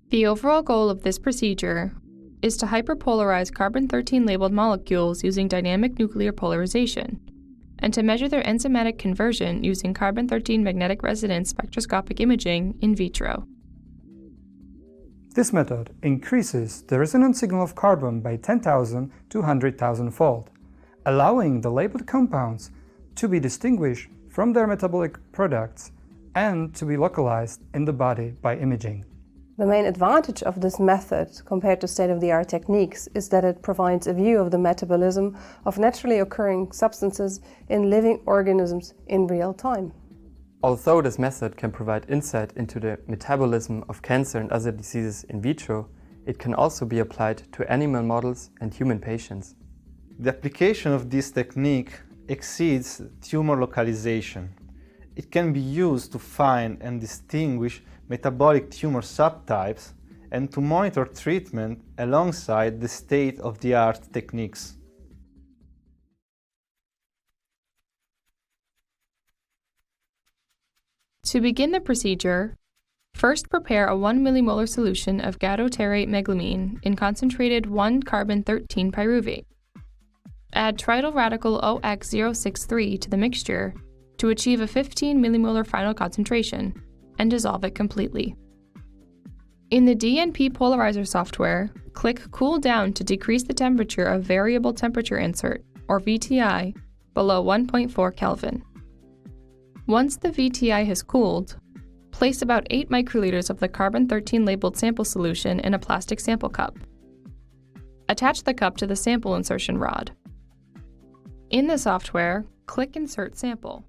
The overall goal of this procedure is to hyperpolarize carbon-13 labeled molecules using dynamic nuclear polarization, and to measure their enzymatic conversion using carbon-13 magnetic resonance spectroscopic imaging in vitro. This method increases the resonance signal of carbon by 10,000 to 100,000-fold, allowing the labeled compounds to be distinguished from their metabolic products and to be localized in the body by imaging. The main advantage of this method compared to state-of-the-art techniques is that it provides a view of the metabolism of naturally occurring substances in living organisms in real time. Although this method can provide insight into the metabolism of cancer and other diseases in vitro, it can also be applied to animal models and human patients. The application of this technique exceeds tumor localization. It can be used to find and distinguish metabolic tumor subtypes and to monitor treatment alongside the state-of-the-art techniques. To begin the procedure, first prepare a 1 millimolar solution of gadoterate meglumine in concentrated 1-carbon-13 pyruvate. Add trityl radical OX063 to the mixture to achieve a 15 millimolar final concentration, and dissolve it completely. In the DNP polarizer software, click Cool Down to decrease the temperature of variable temperature insert, or VTI, below 1.4 Kelvin. Once the VTI has cooled, place about 8 microliters of the carbon-13 labeled sample solution in a plastic sample cup. Attach the cup to the sample insertion rod. In the software, click Insert Sample.